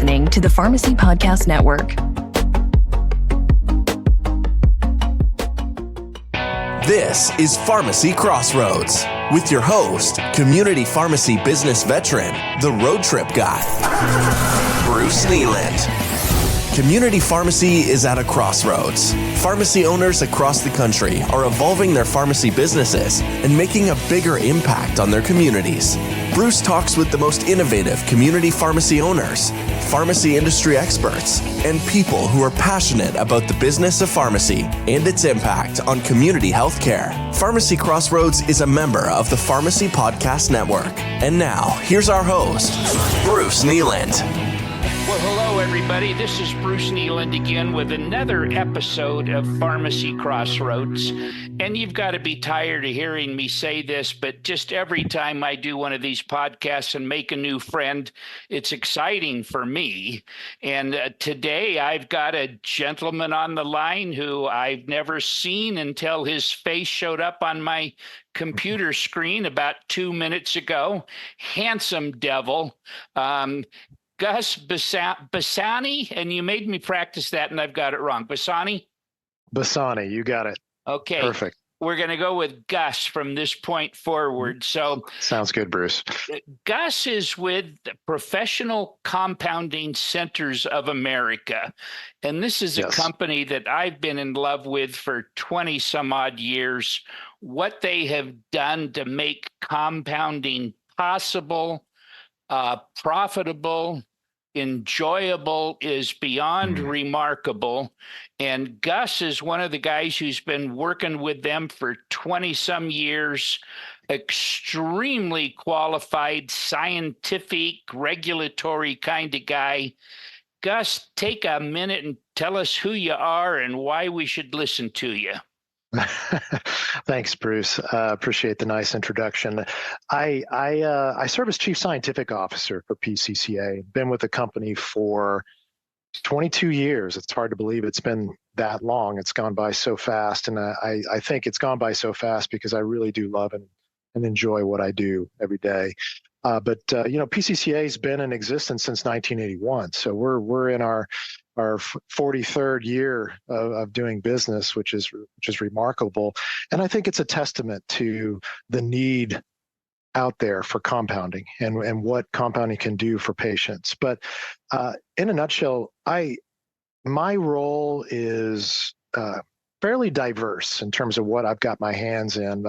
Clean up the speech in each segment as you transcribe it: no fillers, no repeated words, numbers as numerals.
listening to the Pharmacy Podcast Network. This is Pharmacy Crossroads with your host, community pharmacy business veteran, the road trip guy, Bruce Nealand. Community pharmacy is at a crossroads. Pharmacy owners across the country are evolving their pharmacy businesses and making a bigger impact on their communities. Bruce talks with the most innovative community pharmacy owners, pharmacy industry experts, and people who are passionate about the business of pharmacy and its impact on community healthcare. Pharmacy Crossroads is a member of the Pharmacy Podcast Network. And now, here's our host, Bruce Nealand. Well, hello, everybody. This is Bruce Nealand again with another episode of Pharmacy Crossroads. And you've got to be tired of hearing me say this, but just every time I do one of these podcasts and make a new friend, it's exciting for me. And today I've got a gentleman on the line who I've never seen until his face showed up on my computer screen about 2 minutes ago. Handsome devil. Gus Bassani, and you made me practice that, and I've got it wrong. Bassani, you got it. Okay. Perfect. We're going to go with Gus from this point forward. So sounds good, Bruce. Gus is with the Professional Compounding Centers of America. And this is a company that I've been in love with for 20 some odd years. What they have done to make compounding possible, profitable, enjoyable is beyond remarkable. And Gus is one of the guys who's been working with them for 20 some years, extremely qualified, scientific, regulatory kind of guy. Gus, take a minute and tell us who you are and why we should listen to you. Thanks, Bruce. Appreciate the nice introduction. I serve as Chief Scientific Officer for PCCA. Been with the company for 22 years. It's hard to believe it's been that long. It's gone by so fast, and I think it's gone by so fast because I really do love and enjoy what I do every day. But PCCA has been in existence since 1981, so we're in our 43rd year of doing business, which is remarkable. And I think it's a testament to the need out there for compounding and what compounding can do for patients. But in a nutshell, my role is fairly diverse in terms of what I've got my hands in.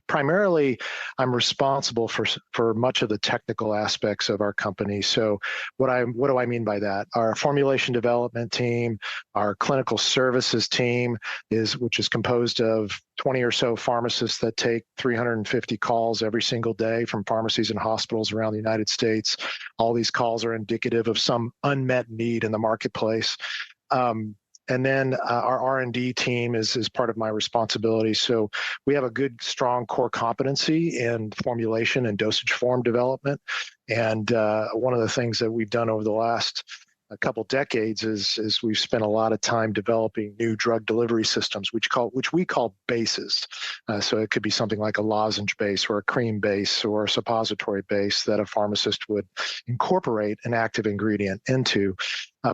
Primarily, I'm responsible for much of the technical aspects of our company. So what do I mean by that? Our formulation development team, our clinical services team, which is composed of 20 or so pharmacists that take 350 calls every single day from pharmacies and hospitals around the United States. All these calls are indicative of some unmet need in the marketplace. And then our R&D team is part of my responsibility. So we have a good, strong core competency in formulation and dosage form development. And one of the things that we've done over the last couple decades is we've spent a lot of time developing new drug delivery systems, which we call bases. So it could be something like a lozenge base or a cream base or a suppository base that a pharmacist would incorporate an active ingredient into.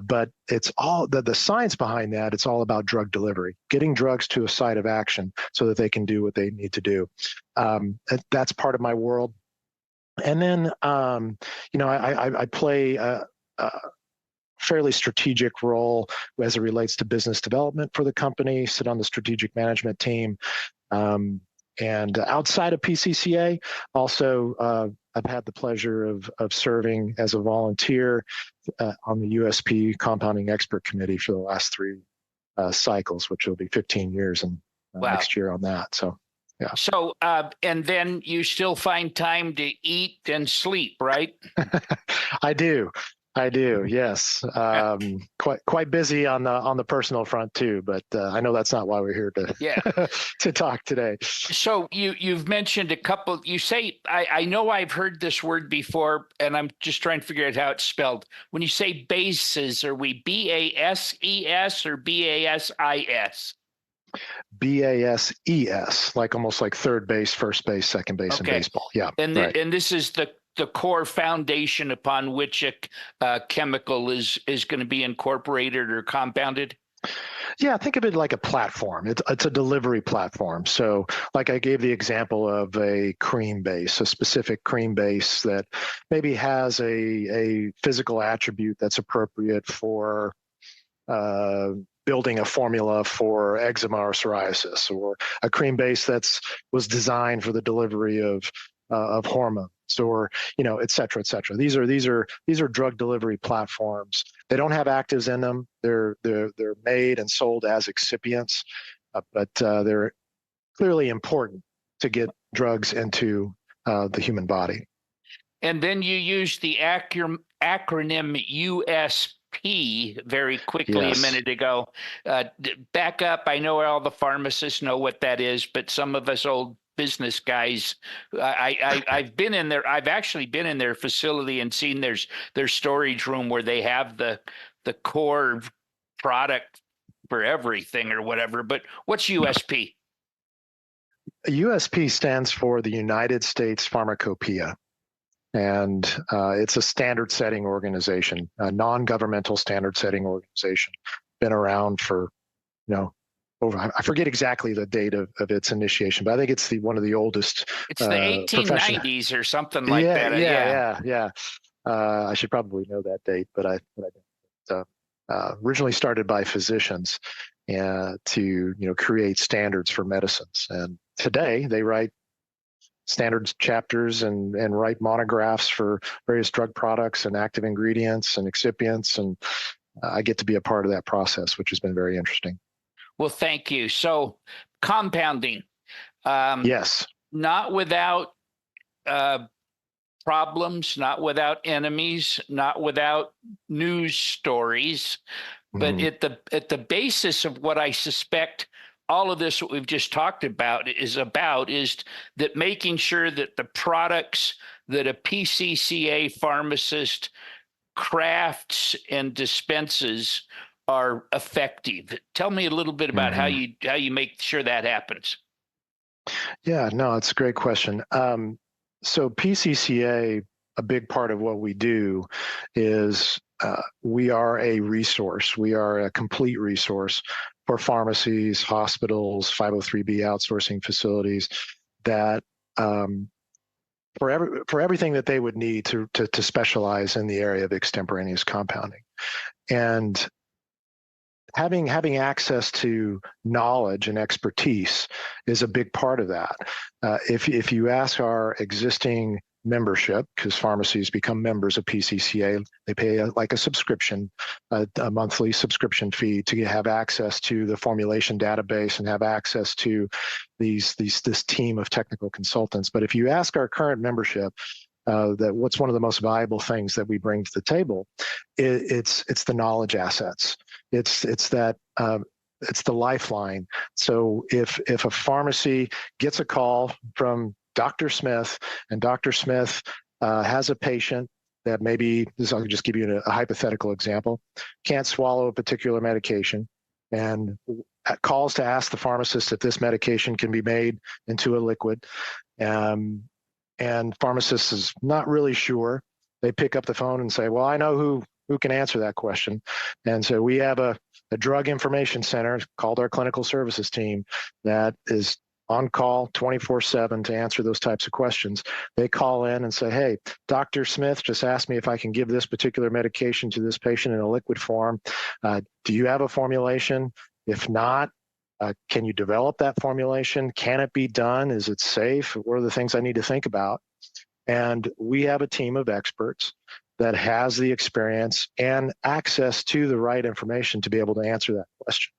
But it's all the science behind that. It's all about drug delivery, getting drugs to a site of action so that they can do what they need to do. That's part of my world. And then, I play a fairly strategic role as it relates to business development for the company, sit on the strategic management team. And outside of PCCA, also, I've had the pleasure of serving as a volunteer on the USP Compounding Expert Committee for the last 3 cycles, which will be 15 years and next year on that. So, yeah. So, and then you still find time to eat and sleep, right? I do, yes. Quite busy on the personal front too, but I know that's not why we're here to to talk today. So you've mentioned a couple. You say I know I've heard this word before, and I'm just trying to figure out how it's spelled. When you say bases, are we BASES or BASIS? BASES, almost like third base, first base, second base in baseball. Yeah, and right. And this is the the core foundation upon which a chemical is going to be incorporated or compounded? Yeah, think of it like a platform. It's a delivery platform. So, like I gave the example of a cream base, a specific cream base that maybe has a physical attribute that's appropriate for building a formula for eczema or psoriasis, or a cream base was designed for the delivery of hormones, or et cetera, et cetera. These are drug delivery platforms. They don't have actives in them. They're made and sold as excipients, but they're clearly important to get drugs into the human body. And then you use the acronym USP very quickly. Yes. A minute ago. Back up. I know all the pharmacists know what that is, but some of us old business guys, I've been in there. I've actually been in their facility and seen their storage room where they have the core product for everything or whatever. But what's USP? USP stands for the United States Pharmacopoeia. And it's a standard setting organization, a non-governmental standard setting organization. Been around for, I forget exactly the date of its initiation, but I think it's one of the oldest. It's the 1890s or something like that. Yeah. I should probably know that date, but I don't. Originally started by physicians to create standards for medicines, and today they write standards chapters and write monographs for various drug products and active ingredients and excipients, and I get to be a part of that process, which has been very interesting. Well, thank you. So, compounding. Yes. Not without problems, not without enemies, not without news stories, but at the basis of what I suspect all of this, what we've just talked about, is that making sure that the products that a PCCA pharmacist crafts and dispenses are effective. Tell me a little bit about how you make sure that happens. Yeah, no, it's a great question. So PCCA, a big part of what we do is we are a resource. We are a complete resource for pharmacies, hospitals, 503B outsourcing facilities that for everything that they would need to specialize in the area of extemporaneous compounding. And having access to knowledge and expertise is a big part of that. If you ask our existing membership, because pharmacies become members of PCCA, they pay a subscription, a monthly subscription fee to have access to the formulation database and have access to this team of technical consultants. But if you ask our current membership, that what's one of the most valuable things that we bring to the table, it's the knowledge assets. It's the lifeline. So if a pharmacy gets a call from Dr. Smith, and Dr. Smith has a patient that I'll just give you a hypothetical example, can't swallow a particular medication, and calls to ask the pharmacist if this medication can be made into a liquid, and pharmacist is not really sure. They pick up the phone and say, well, I know who can answer that question. And so we have a drug information center called our clinical services team that is on call 24/7 to answer those types of questions. They call in and say, hey, Dr. Smith just asked me if I can give this particular medication to this patient in a liquid form. Do you have a formulation? If not, can you develop that formulation? Can it be done? Is it safe? What are the things I need to think about? And we have a team of experts that has the experience and access to the right information to be able to answer that question.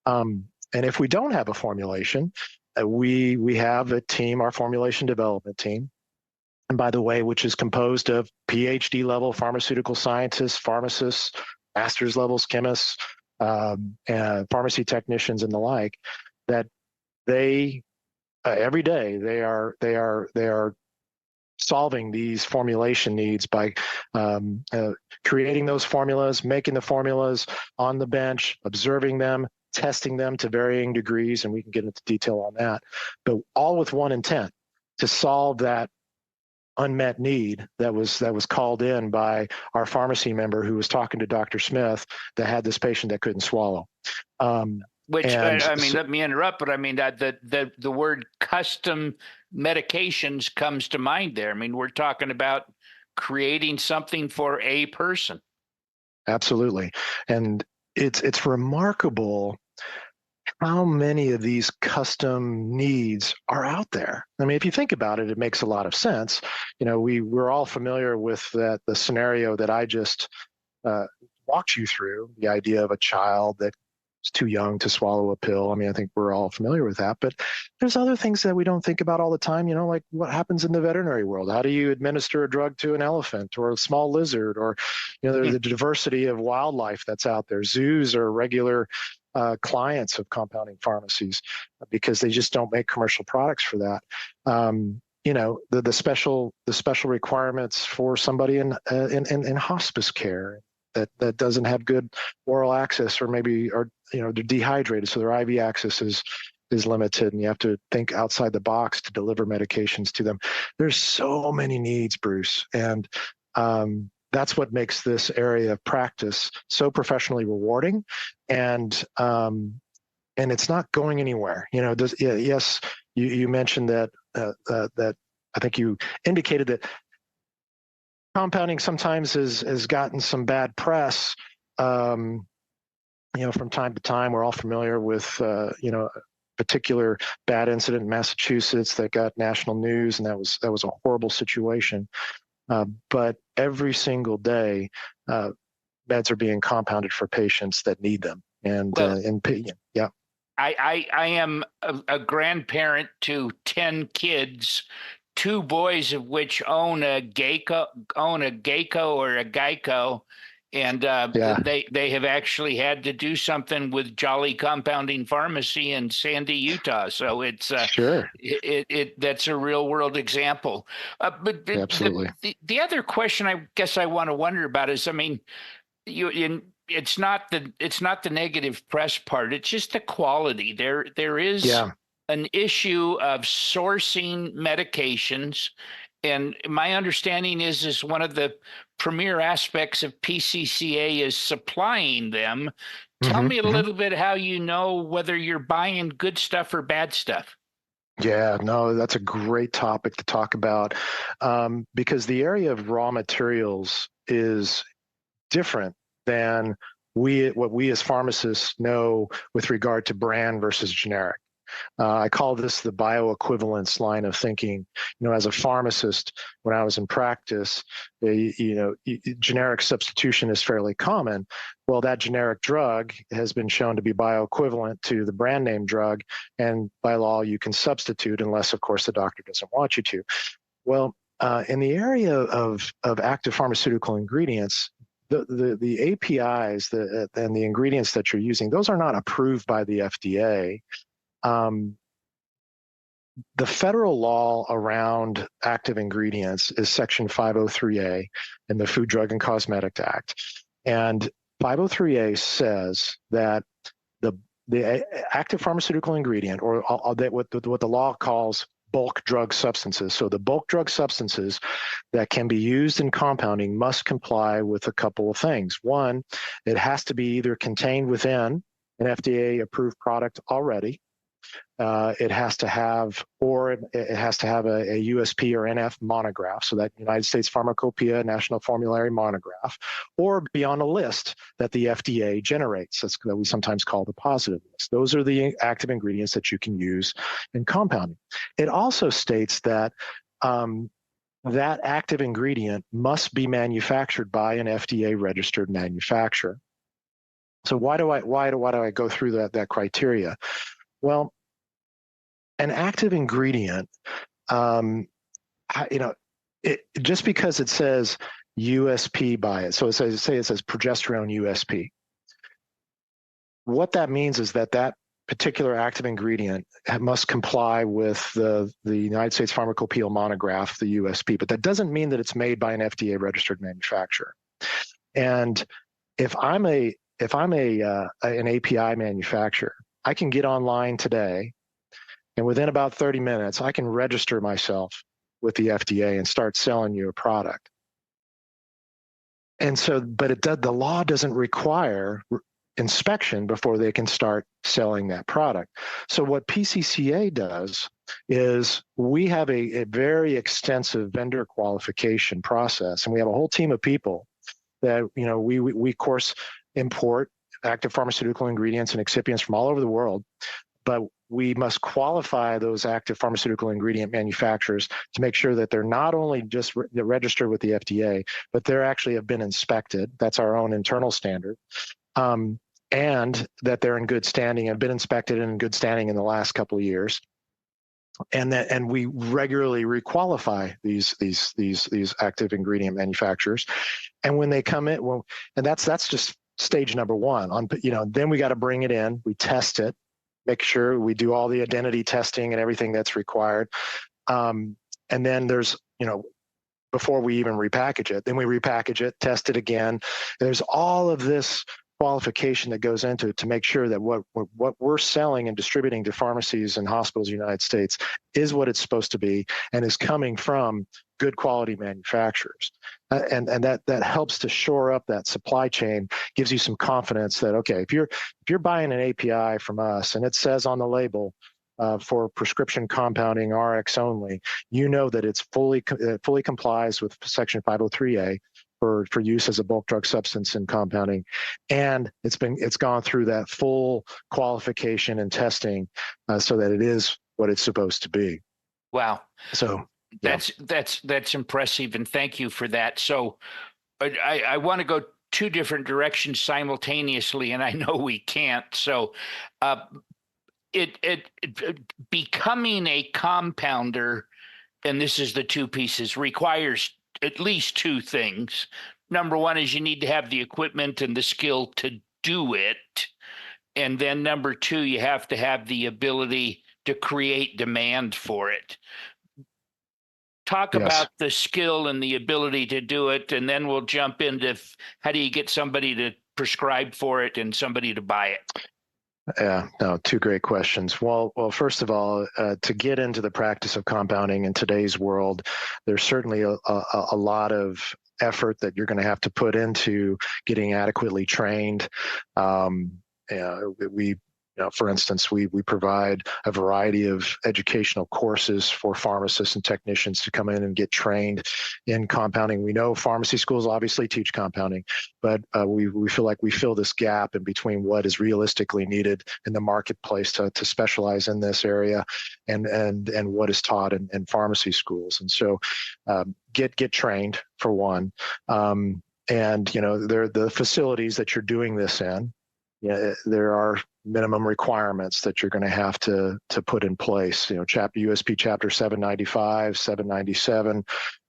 And if we don't have a formulation, we have a team, our formulation development team, and by the way, which is composed of PhD level pharmaceutical scientists, pharmacists, master's levels chemists, and pharmacy technicians and the like, that they every day they are solving these formulation needs by creating those formulas, making the formulas on the bench, observing them, testing them to varying degrees, and we can get into detail on that, but all with one intent: to solve that unmet need that was called in by our pharmacy member who was talking to Dr. Smith that had this patient that couldn't swallow. Which I mean, so, let me interrupt, but I mean that the word custom medications comes to mind there. I mean, we're talking about creating something for a person. absolutely, and it's remarkable how many of these custom needs are out there. I mean, if you think about it, it makes a lot of sense. You know, we're all familiar with the scenario that I just walked you through, the idea of a child that is too young to swallow a pill. I mean, I think we're all familiar with that, but there's other things that we don't think about all the time, you know, like what happens in the veterinary world. How do you administer a drug to an elephant or a small lizard, or, you know, the diversity of wildlife that's out there. Zoos are regular clients of compounding pharmacies because they just don't make commercial products for that. You know, the special requirements for somebody in hospice care that doesn't have good oral access, or maybe are, you know, they're dehydrated, so their IV access is limited, and you have to think outside the box to deliver medications to them. There's so many needs, Bruce, and that's what makes this area of practice so professionally rewarding, and it's not going anywhere. You know, yes, you mentioned that that I think you indicated that compounding sometimes has gotten some bad press. You know, from time to time, we're all familiar with you know, a particular bad incident in Massachusetts that got national news, and that was a horrible situation. But every single day, meds are being compounded for patients that need them. And yeah. I am a grandparent to 10 kids, 2 boys of which own a Geico or a Geico, and they have actually had to do something with Jolly Compounding Pharmacy in Sandy, Utah. So it's sure, that's a real world example. But absolutely. The other question I guess I want to wonder about is, I mean, it's not the negative press part. It's just the quality. There is an issue of sourcing medications, and my understanding is one of the premier aspects of PCCA is supplying them. Tell me a little bit how you know whether you're buying good stuff or bad stuff. Yeah, no, that's a great topic to talk about, because the area of raw materials is different than what we as pharmacists know with regard to brand versus generic. I call this the bioequivalence line of thinking. You know, as a pharmacist, when I was in practice, generic substitution is fairly common. Well, that generic drug has been shown to be bioequivalent to the brand name drug, and by law, you can substitute unless, of course, the doctor doesn't want you to. Well, in the area of active pharmaceutical ingredients, the APIs and the ingredients that you're using, those are not approved by the FDA. The federal law around active ingredients is Section 503A in the Food, Drug, and Cosmetic Act. And 503A says that the active pharmaceutical ingredient, or what the law calls bulk drug substances. So the bulk drug substances that can be used in compounding must comply with a couple of things. One, it has to be either contained within an FDA-approved product already. It has to have a USP or NF monograph, so that United States Pharmacopoeia National Formulary monograph, or be on a list that the FDA generates. That's that we sometimes call the positive list. Those are the active ingredients that you can use in compounding. It also states that that active ingredient must be manufactured by an FDA-registered manufacturer. So why do I go through that criteria? Well, an active ingredient, just because it says USP by it, so it says progesterone USP. What that means is that particular active ingredient must comply with the United States Pharmacopoeia monograph, the USP, but that doesn't mean that it's made by an FDA-registered manufacturer. And if I'm an API manufacturer, I can get online today, and within about 30 minutes, I can register myself with the FDA and start selling you a product. And so, but the law doesn't require inspection before they can start selling that product. So what PCCA does is we have a very extensive vendor qualification process, and we have a whole team of people that, we of course import active pharmaceutical ingredients and excipients from all over the world, but we must qualify those active pharmaceutical ingredient manufacturers to make sure that they're not only just registered with the FDA, but they're actually have been inspected. That's our own internal standard. And that they're in good standing, have been inspected and in good standing in the last couple of years. And we regularly requalify these active ingredient manufacturers. And when they come in, and that's just stage number one. Then we got to bring it in, we test it, make sure we do all the identity testing and everything that's required. And then there's, before we even repackage it, then we repackage it, test it again. There's all of this qualification that goes into it to make sure that what we're selling and distributing to pharmacies and hospitals in the United States is what it's supposed to be and is coming from good quality manufacturers. And that helps to shore up that supply chain, gives you some confidence that, okay, if you're buying an API from us and it says on the label for prescription compounding RX only, that it's fully complies with Section 503A for use as a bulk drug substance in compounding, and it's gone through that full qualification and testing so that it is what it's supposed to be. Wow. So that's impressive, and thank you for that. So I want to go two different directions simultaneously, and I know we can't. So it becoming a compounder, and this is the two pieces, requires at least two things. Number one is you need to have the equipment and the skill to do it. And then number two, you have to have the ability to create demand for it. Talk about the skill and the ability to do it, and then we'll jump into how do you get somebody to prescribe for it and somebody to buy it. Yeah, no, two great questions. Well, first of all, to get into the practice of compounding in today's world, there's certainly a lot of effort that you're going to have to put into getting adequately trained. For instance, we provide a variety of educational courses for pharmacists and technicians to come in and get trained in compounding. We know pharmacy schools obviously teach compounding, but we feel like we fill this gap in between what is realistically needed in the marketplace to specialize in this area and what is taught in pharmacy schools. And so get trained, for one. And, the facilities that you're doing this in, there are minimum requirements that you're going to have to put in place. USP Chapter 795, 797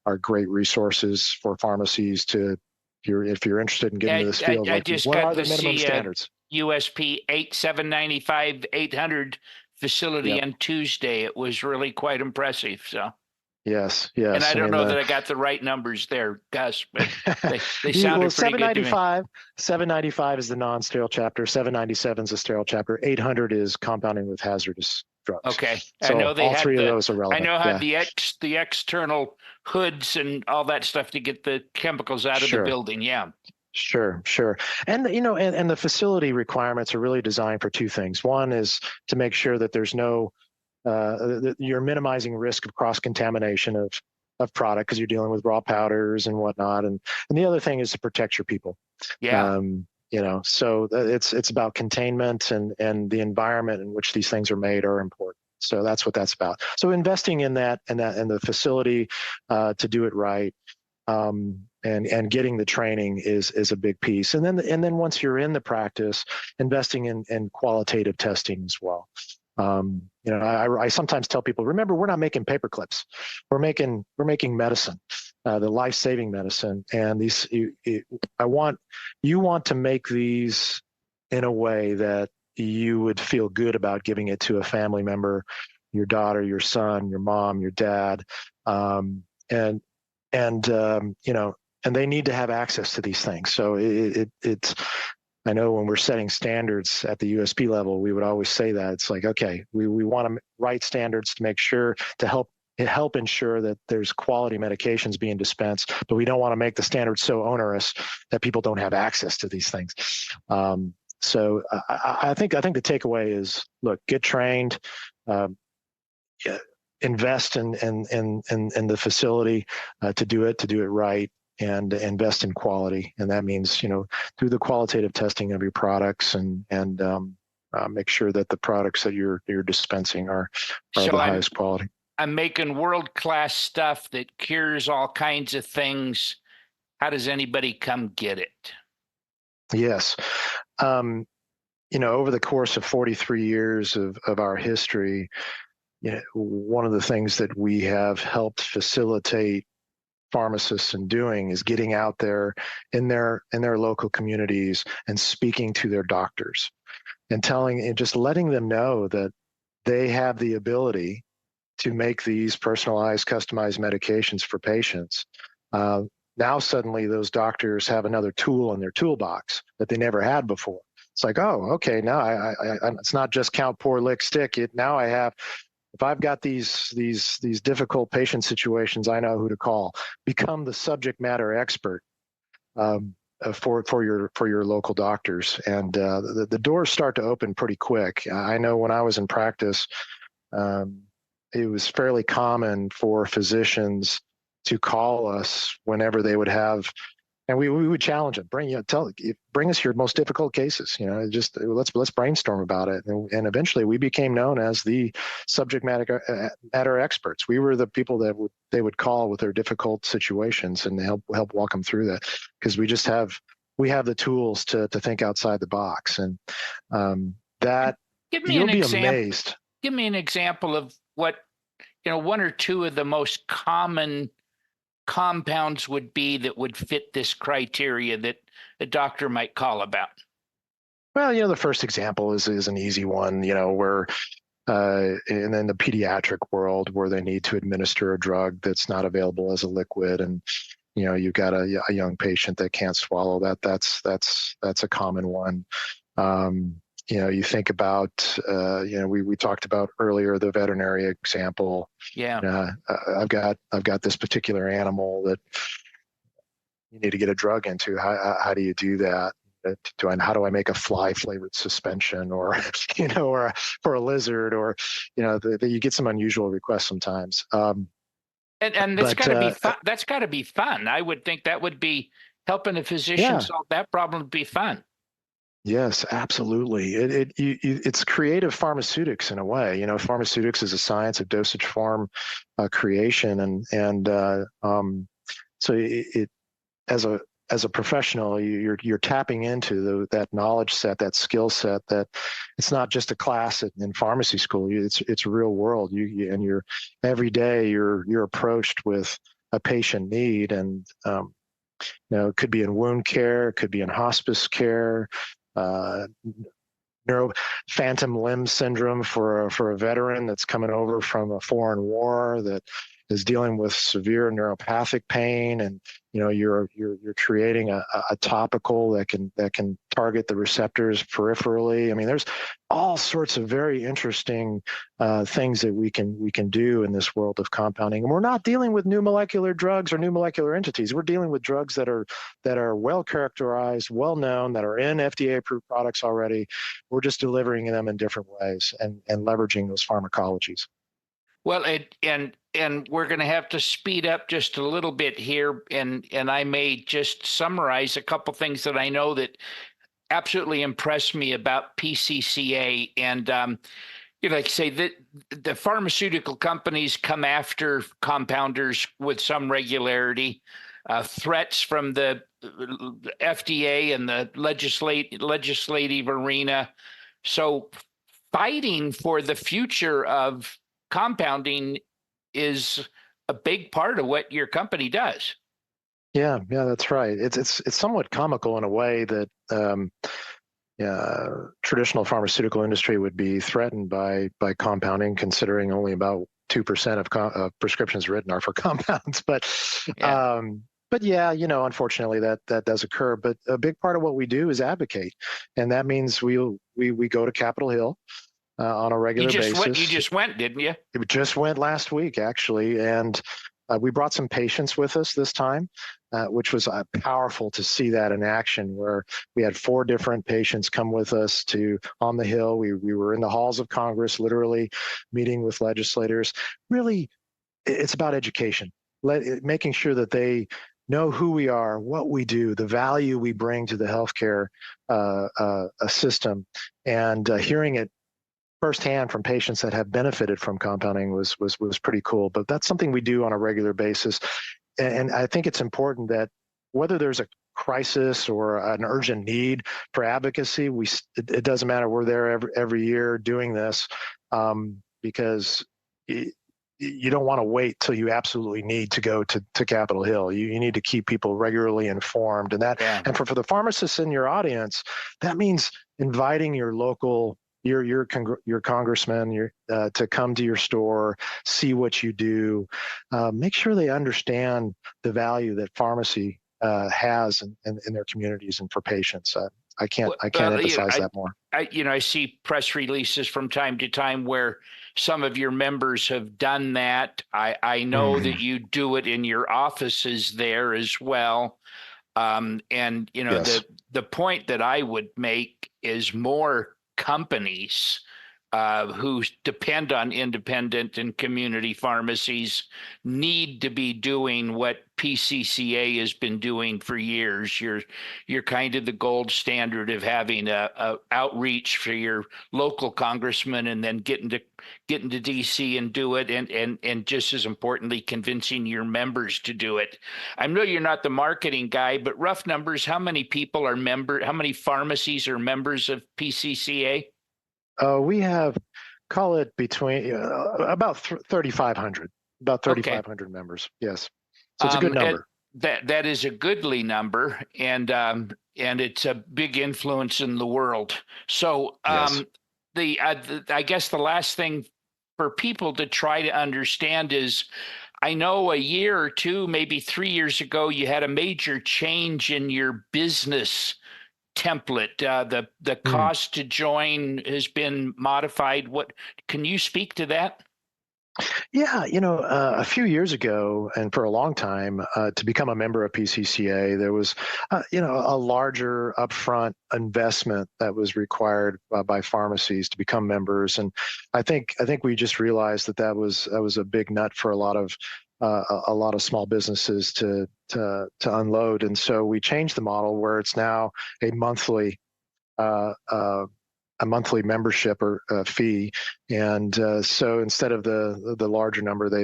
are great resources for pharmacies to, if you're interested in getting into this field. What are the minimum standards? USP 795 800 facility on Tuesday. It was really quite impressive. So. Yes. And I don't know that I got the right numbers there, Gus, but they sounded pretty good to me. 795 is the non-sterile chapter. 797 is a sterile chapter. 800 is compounding with hazardous drugs. Okay. So I know they all had three of those are relevant. I know how the external hoods and all that stuff to get the chemicals out of the building. Yeah. Sure. And, and the facility requirements are really designed for two things. One is to make sure that there's no you're minimizing risk of cross-contamination of product because you're dealing with raw powders and whatnot. And the other thing is to protect your people. Yeah. So it's about containment and the environment in which these things are made are important. So that's what that's about. So investing in that and the facility to do it right. And getting the training is a big piece. And then once you're in the practice, investing in qualitative testing as well. I sometimes tell people, remember, we're not making paper clips. We're making medicine, the life-saving medicine. And you want to make these in a way that you would feel good about giving it to a family member, your daughter, your son, your mom, your dad, and they need to have access to these things. So it's. I know when we're setting standards at the USP level, we would always say that it's like, okay, we want to write standards to make sure to help help ensure that there's quality medications being dispensed, but we don't want to make the standards so onerous that people don't have access to these things. So I think the takeaway is, look, get trained, invest in the facility to do it right, and invest in quality. And that means, through the qualitative testing of your products and make sure that the products that you're dispensing are the highest quality. I'm making world-class stuff that cures all kinds of things. How does anybody come get it? Yes. Over the course of 43 years of our history, one of the things that we have helped facilitate pharmacists in doing is getting out there in their local communities and speaking to their doctors and just letting them know that they have the ability to make these personalized, customized medications for patients. Now suddenly those doctors have another tool in their toolbox that they never had before. It's like, oh, okay, now I it's not just count, pour, lick, stick. Now I have, if I've got these difficult patient situations, I know who to call. Become the subject matter expert for your local doctors, and the doors start to open pretty quick. I know when I was in practice, it was fairly common for physicians to call us whenever they would have. And we would challenge them, bring us your most difficult cases. Just let's brainstorm about it. And eventually, we became known as the subject matter experts. We were the people that they would call with their difficult situations and help walk them through that, because we have the tools to think outside the box. And that you'll be amazed. Give me an example of what one or two of the most common compounds would be that would fit this criteria that a doctor might call about. Well, the first example is an easy one, where and then the pediatric world, where they need to administer a drug that's not available as a liquid, and you've got a young patient that can't swallow that. That's a common one. You think about, we talked about earlier the veterinary example. Yeah. I've got this particular animal that you need to get a drug into. How do you do that? How do I make a fly flavored suspension, or or for a lizard, or you get some unusual requests sometimes. And that's got to be fun. That's got to be fun. I would think that would be helping a physician solve that problem. Would be fun. Yes, absolutely. It's creative pharmaceutics in a way. Pharmaceutics is a science of dosage form creation, and so it as a professional, you're tapping into that knowledge set, that skill set. That it's not just a class in pharmacy school. It's real world. And you're every day you're approached with a patient need, and it could be in wound care, it could be in hospice care. Phantom limb syndrome for a veteran that's coming over from a foreign war that is dealing with severe neuropathic pain, and you're creating a topical that can target the receptors peripherally. I mean, there's all sorts of very interesting things that we can do in this world of compounding. And we're not dealing with new molecular drugs or new molecular entities. We're dealing with drugs that are well characterized, well known, that are in FDA approved products already. We're just delivering them in different ways and leveraging those pharmacologies. Well, and we're going to have to speed up just a little bit here, and I may just summarize a couple things that I know that absolutely impressed me about PCCA. And like I say, the pharmaceutical companies come after compounders with some regularity. Threats from the FDA and the legislative arena. So fighting for the future of compounding is a big part of what your company does. Yeah, that's right. It's somewhat comical in a way that traditional pharmaceutical industry would be threatened by compounding, considering only about 2% of prescriptions written are for compounds. But unfortunately that does occur. But a big part of what we do is advocate, and that means we go to Capitol Hill. on a regular basis. You just went, didn't you? It just went last week, actually, and we brought some patients with us this time, which was powerful to see that in action, where we had 4 different patients come with us on the Hill. We were in the halls of Congress, literally meeting with legislators. Really, it's about education, making sure that they know who we are, what we do, the value we bring to the healthcare system, and hearing it firsthand from patients that have benefited from compounding was pretty cool. But that's something we do on a regular basis. And I think it's important that whether there's a crisis or an urgent need for advocacy, it doesn't matter. We're there every year doing this, because you don't want to wait till you absolutely need to go to Capitol Hill. You need to keep people regularly informed. And for the pharmacists in your audience, that means inviting your local your congressman to come to your store, see what you do, make sure they understand the value that pharmacy has in their communities and for patients. I can't emphasize that more. I see press releases from time to time where some of your members have done that. I know that you do it in your offices there as well. Yes. The point that I would make is more companies who depend on independent and community pharmacies need to be doing what PCCA has been doing for years. You're kind of the gold standard of having a outreach for your local congressman, and then getting to DC and do it, and just as importantly, convincing your members to do it. I know you're not the marketing guy, but rough numbers: how many people are how many pharmacies are members of PCCA? We have, call it between about 3,500, about 3,500 members. Yes, so it's a good number. That is a goodly number, and it's a big influence in the world. So yes. I guess the last thing for people to try to understand is, I know a year or two, maybe 3 years ago, you had a major change in your business template. The cost to join has been modified. What can you speak to that? Yeah, a few years ago, and for a long time, to become a member of PCCA, there was, a larger upfront investment that was required by pharmacies to become members, and I think we just realized that was a big nut for a lot of small businesses to unload, and so we changed the model where it's now a monthly membership or fee, and so instead of the larger number, they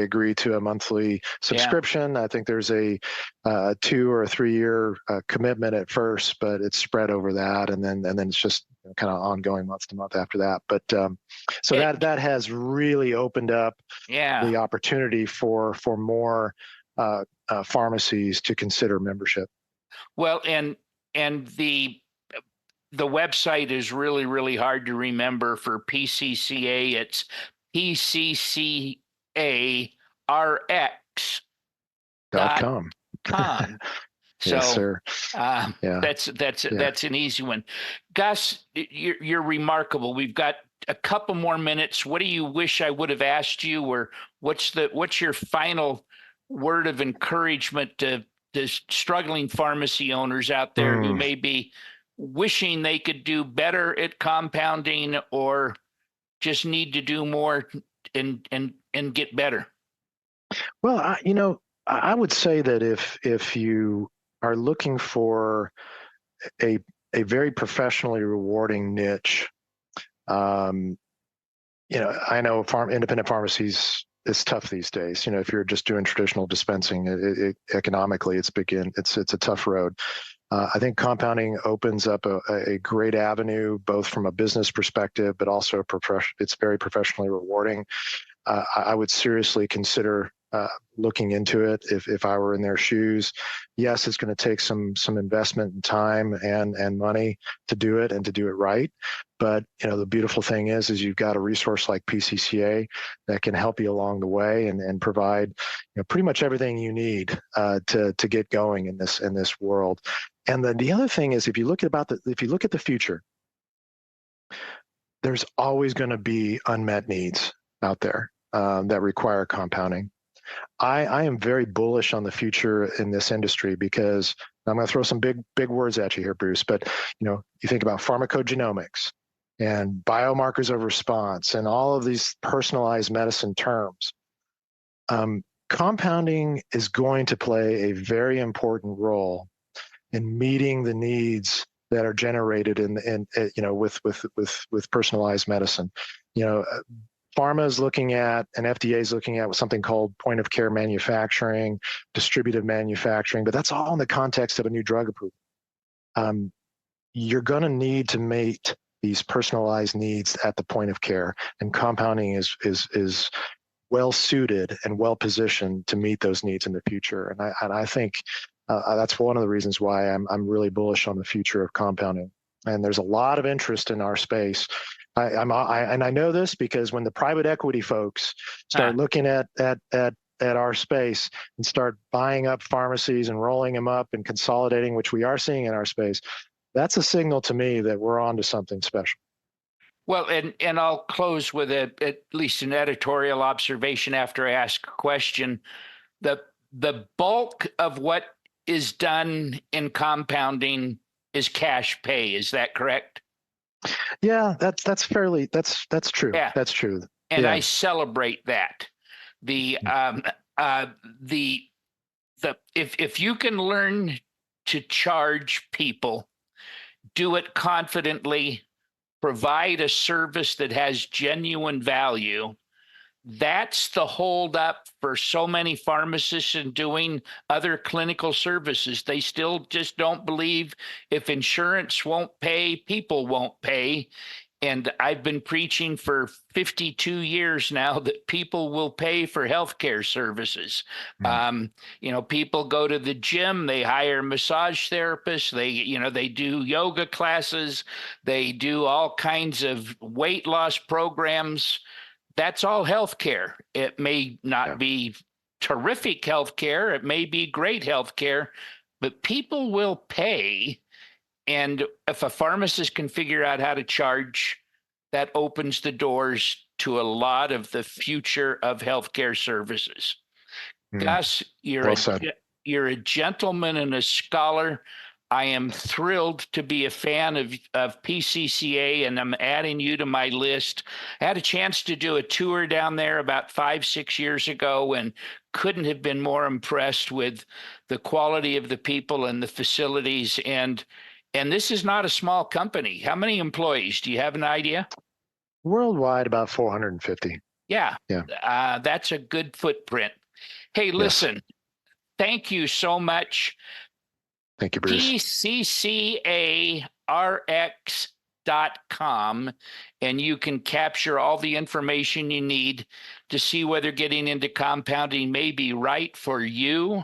agree to a monthly subscription. Yeah. I think there's a 2 or 3 year commitment at first, but it's spread over that, and then it's just kind of ongoing month to month after that. But so that has really opened up the opportunity for more pharmacies to consider membership. Well, and the website is really, really hard to remember for PCCA. It's PCCARX.com. So, yes, sir. That's an easy one. Gus, you're remarkable. We've got a couple more minutes. What do you wish I would have asked you, or what's your final word of encouragement to the struggling pharmacy owners out there who may be wishing they could do better at compounding, or just need to do more and get better? Well, I would say that if you are looking for a very professionally rewarding niche, I know independent pharmacies, it's tough these days. If you're just doing traditional dispensing, economically, it's a tough road. I think compounding opens up a great avenue, both from a business perspective, but also it's very professionally rewarding. I would seriously consider looking into it if I were in their shoes. Yes, it's going to take some investment and time and money to do it, and to do it right. But the beautiful thing is you've got a resource like PCCA that can help you along the way and provide pretty much everything you need to get going in this world. And then the other thing is, if you look at the future, there's always going to be unmet needs out there that require compounding. I am very bullish on the future in this industry because I'm going to throw some big words at you here, Bruce. But you think about pharmacogenomics and biomarkers of response and all of these personalized medicine terms. Compounding is going to play a very important role in meeting the needs that are generated with personalized medicine. Pharma is looking at, and FDA is looking at something called point of care manufacturing, distributed manufacturing, but that's all in the context of a new drug approval. You're going to need to meet these personalized needs at the point of care, and compounding is well suited and well positioned to meet those needs in the future. And I think that's one of the reasons why I'm really bullish on the future of compounding. And there's a lot of interest in our space. And I know this because when the private equity folks start looking at our space and start buying up pharmacies and rolling them up and consolidating, which we are seeing in our space, that's a signal to me that we're on to something special. Well, and I'll close with at least an editorial observation after I ask a question. The bulk of what is done in compounding is cash pay. Is that correct? Yeah, that's true. Yeah. That's true. And I celebrate that. If you can learn to charge people, do it confidently, provide a service that has genuine value, that's the holdup for so many pharmacists in doing other clinical services. They still just don't believe if insurance won't pay, people won't pay. And I've been preaching for 52 years now that people will pay for healthcare services. People go to the gym, they hire massage therapists, they do yoga classes, they do all kinds of weight loss programs. That's all healthcare. It may not be terrific healthcare. It may be great healthcare, but people will pay. And if a pharmacist can figure out how to charge, that opens the doors to a lot of the future of healthcare services. Gus, you're a gentleman and a scholar. I am thrilled to be a fan of PCCA, and I'm adding you to my list. I had a chance to do a tour down there about 5-6 years ago and couldn't have been more impressed with the quality of the people and the facilities. And this is not a small company. How many employees? Do you have an idea? Worldwide, about 450. Yeah. That's a good footprint. Hey, listen, thank you so much. Thank you, Bruce. PCCARX.com, and you can capture all the information you need to see whether getting into compounding may be right for you.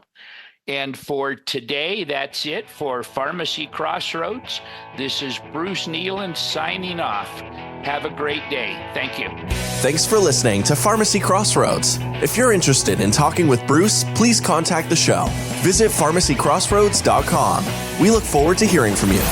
And for today, that's it for Pharmacy Crossroads. This is Bruce Nealand signing off. Have a great day. Thank you. Thanks for listening to Pharmacy Crossroads. If you're interested in talking with Bruce, please contact the show. Visit pharmacycrossroads.com. We look forward to hearing from you.